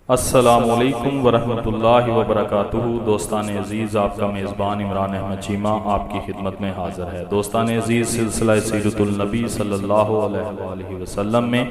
السلام علیکم ورحمۃ اللہ وبرکاتہ۔ دوستان عزیز، آپ کا میزبان عمران احمد چیمہ آپ کی خدمت میں حاضر ہے۔ دوستان عزیز، سلسلہ سیرت النبی صلی اللہ علیہ وآلہ وسلم میں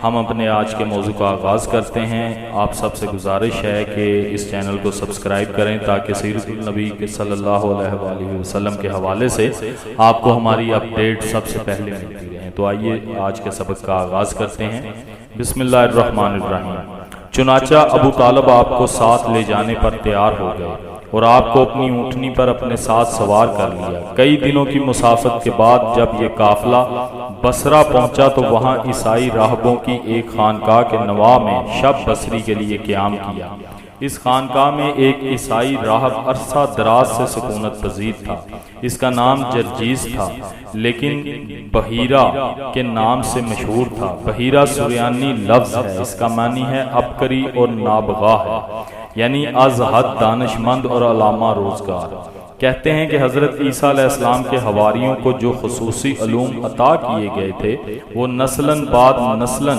ہم اپنے آج کے موضوع کا آغاز کرتے ہیں۔ آپ سب سے گزارش ہے کہ اس چینل کو سبسکرائب کریں تاکہ سیرت النبی صلی اللہ علیہ وآلہ وسلم کے حوالے سے آپ کو ہماری اپڈیٹ سب سے پہلے ملتی رہیں۔ تو آئیے آج کے سبق کا آغاز کرتے ہیں۔ بسم اللہ الرحمن الرحیم۔ چنانچہ ابو طالب آپ کو ساتھ لے جانے پر تیار ہو گئے اور آپ کو اپنی اونٹنی پر اپنے ساتھ سوار کر لیا۔ کئی دنوں کی مسافت کے بعد جب یہ قافلہ بصرہ پہنچا تو وہاں عیسائی راہبوں کی ایک خانقاہ کے نواح میں شب بصری کے لیے قیام کیا۔ اس خانقاہ میں ایک عیسائی راہب عرصہ دراز سے سکونت پذیر تھا۔ اس کا نام جرجیس تھا، لیکن بحیرہ کے نام سے مشہور تھا۔ بحیرہ سریانی لفظ ہے، اس کا معنی ہے عبقری اور نابغہ ہے، یعنی از حد دانش مند اور علامہ روزگار۔ کہتے ہیں کہ حضرت عیسیٰ علیہ السلام کے حواریوں کو جو خصوصی علوم عطا کیے گئے تھے وہ نسلاً بعد نسلاً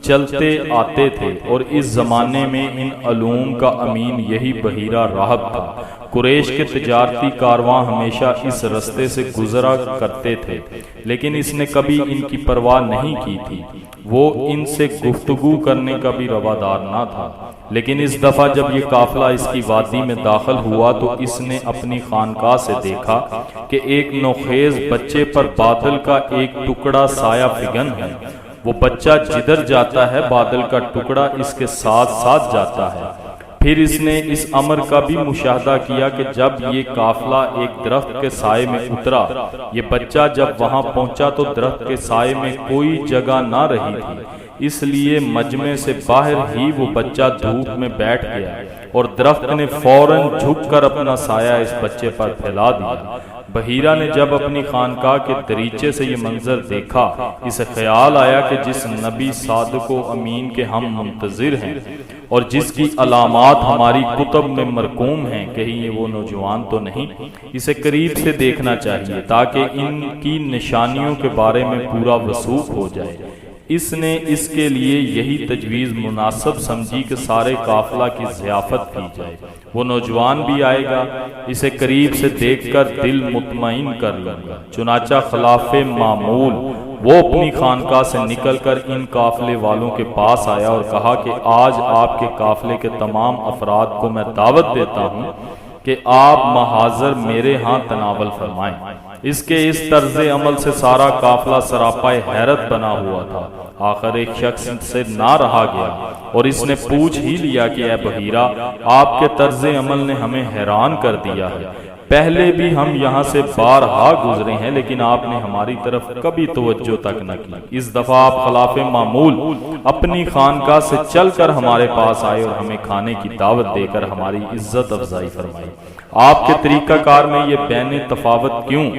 چلتے آتے تھے، اور اس زمانے میں ان علوم کا امین یہی بحیرہ راہب تھا۔ قریش کے تجارتی کارواں ہمیشہ اس رستے سے گزرا کرتے تھے، لیکن اس نے کبھی ان کی پرواہ نہیں کی تھی۔ وہ ان سے گفتگو کرنے کا بھی روادار نہ تھا، لیکن اس دفعہ جب یہ قافلہ اس کی وادی میں داخل ہوا تو اس نے اپنی خانقاہ سے دیکھا کہ ایک نوخیز بچے پر بادل کا ایک ٹکڑا سایہ فگن ہے۔ وہ بچہ جدھر جاتا ہے بادل کا ٹکڑا اس کے ساتھ ساتھ جاتا ہے۔ پھر اس نے اس امر کا بھی مشاہدہ کیا کہ جب یہ قافلہ ایک درخت کے سائے میں اترا، یہ بچہ جب وہاں پہنچا تو درخت کے سائے میں کوئی جگہ نہ رہی تھی، اس لیے مجمع سے باہر ہی وہ بچہ دھوپ میں بیٹھ گیا اور درخت نے فوراً جھک کر اپنا سایہ اس بچے پر پھیلا دیا۔ بحیرہ نے جب اپنی خانقاہ کے دریچے سے یہ منظر دیکھا، اسے خیال آیا کہ جس نبی صادق و امین کے ہم منتظر ہیں اور جس کی علامات ہماری کتب میں مرقوم ہیں، کہیں یہ وہ نوجوان تو نہیں؟ اسے قریب سے دیکھنا چاہیے تاکہ ان کی نشانیوں کے بارے میں پورا وثوق ہو جائے۔ اس نے اس کے لیے یہی تجویز مناسب سمجھی کہ سارے قافلہ کی ضیافت کی جائے۔ وہ نوجوان بھی آئے گا، اسے قریب سے دیکھ کر دل مطمئن کر لوں گا۔ چنانچہ خلاف معمول وہ اپنی خانقاہ سے نکل کر ان قافلے والوں کے پاس آیا اور کہا کہ آج آپ کے قافلے کے تمام افراد کو میں دعوت دیتا ہوں کہ آپ محاضر میرے ہاں تناول فرمائیں۔ اس کے اس طرز عمل سے سارا قافلہ سراپائے حیرت بنا ہوا تھا۔ آخر ایک شخص سے نہ رہا گیا اور اس نے پوچھ ہی لیا کہ اے بحیرہ، آپ کے طرز عمل نے ہمیں حیران کر دیا ہے۔ پہلے بھی ہم یہاں سے بارہا گزرے ہیں لیکن آپ نے ہماری طرف کبھی توجہ تک نہ کی۔ اس دفعہ آپ خلاف معمول اپنی خانقاہ سے چل کر ہمارے پاس آئے اور ہمیں کھانے کی دعوت دے کر ہماری عزت افزائی فرمائی۔ آپ کے طریقہ کار میں یہ بین تفاوت کیوں؟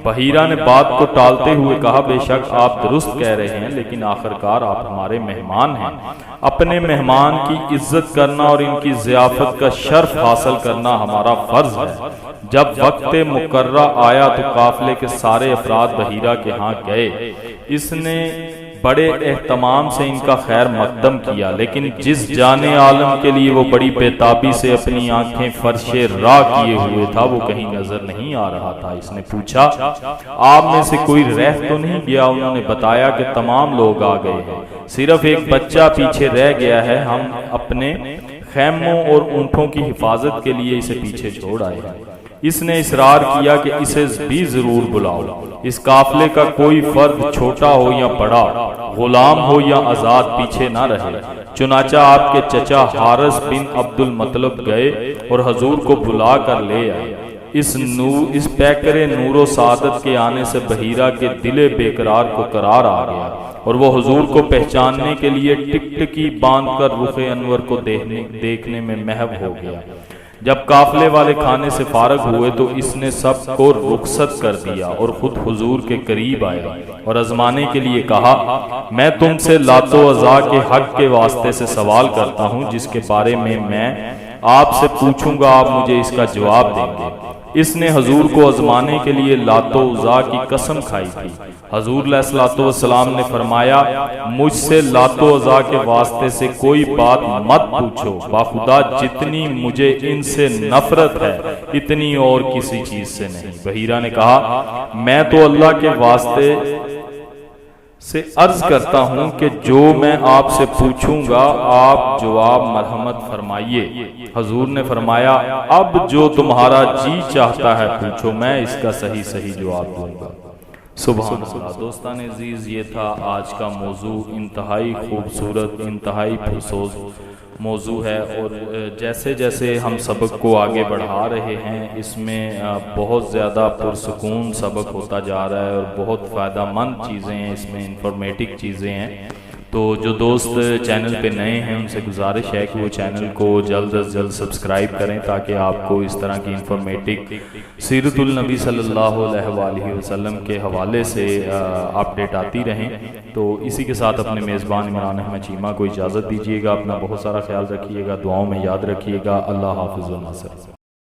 بحیرہ نے بات کو ٹالتے ہوئے کہا، بے شک آپ درست کہہ رہے ہیں، لیکن آخرکار آپ ہمارے مہمان ہیں۔ اپنے مہمان کی عزت کرنا اور ان کی ضیافت کا شرف حاصل کرنا ہمارا فرض ہے۔ جب وقت مقررہ آیا تو قافلے کے سارے افراد بحیرہ کے ہاں گئے۔ اس نے بڑے اہتمام سے ان کا خیر مقدم کیا، لیکن جس جان عالم کے لیے وہ بڑی بےتابی سے اپنی آنکھیں فرش راہ کیے ہوئے تھا وہ کہیں نظر نہیں آ رہا تھا۔ اس نے پوچھا، آپ میں سے کوئی رہ تو نہیں گیا؟ انہوں نے بتایا کہ تمام لوگ آ گئے ہیں، صرف ایک بچہ پیچھے رہ گیا ہے۔ ہم اپنے خیموں اور اونٹوں کی حفاظت کے لیے اسے پیچھے چھوڑ آئے ہیں۔ اس نے اصرار کیا کہ اسے بھی ضرور بلاؤ۔ اس قافلے کا کوئی فرد چھوٹا ہو یا بڑا، غلام ہو یا آزاد، پیچھے نہ رہے۔ چنانچہ آپ کے چچا حارث بن عبد المطلب گئے اور حضور کو بلا کر لے آئے۔ اس پیکر نور و سعادت کے آنے سے بحیرہ کے دل بے قرار کو قرار آ گیا اور وہ حضور کو پہچاننے کے لیے ٹکٹکی باندھ کر رخ انور کو دیکھنے میں محو ہو گیا۔ جب قافلے والے کھانے سے فارغ ہوئے تو اس نے سب کو رخصت کر دیا اور خود حضور کے قریب آیا اور آزمانے کے لیے کہا، میں تم سے لات و عزا کے حق کے واسطے سے سوال کرتا ہوں جس کے بارے میں آپ سے پوچھوں گا، آپ مجھے اس کا جواب دیں گے۔ اس نے حضور کو آزمانے کے لیے لات و عزا کی قسم کھائی تھی۔ حضور علیہ الصلوۃ والسلام نے فرمایا مجھ سے لات و عزا کے واسطے سے کوئی بات مت پوچھو، باخدا جتنی مجھے ان سے نفرت ہے اتنی اور کسی چیز سے نہیں۔ بحیرہ نے کہا میں تو اللہ کے واسطے سے عرض کرتا ہوں کہ جو میں آپ سے پوچھوں گا آپ جواب مرحمت فرمائیے۔ حضور نے فرمایا اب جو تمہارا جی چاہتا ہے پوچھو، میں اس کا صحیح جواب دوں گا۔ سبحان اللہ۔ دوستان عزیز، یہ تھا آج کا موضوع، انتہائی خوبصورت، انتہائی پرسوز موضوع ہے، اور جیسے جیسے ہم سبق کو آگے بڑھا رہے ہیں اس میں بہت زیادہ پرسکون سبق ہوتا جا رہا ہے، اور بہت فائدہ مند چیزیں ہیں اس میں، انفارمیٹک چیزیں ہیں۔ تو جو دوست چینل پہ نئے ہیں ان سے گزارش ہے کہ وہ چینل کو جلد از جلد سبسکرائب کریں تاکہ آپ کو اس طرح کی انفارمیٹک سیرت النبی صلی اللہ علیہ وآلہ وسلم کے حوالے سے اپڈیٹ آتی رہیں۔ تو اسی کے ساتھ اپنے میزبان عمران احمد چیمہ کو اجازت دیجیے گا، اپنا بہت سارا خیال رکھیے گا، دعاؤں میں یاد رکھیے گا۔ اللہ حافظ و ناصر۔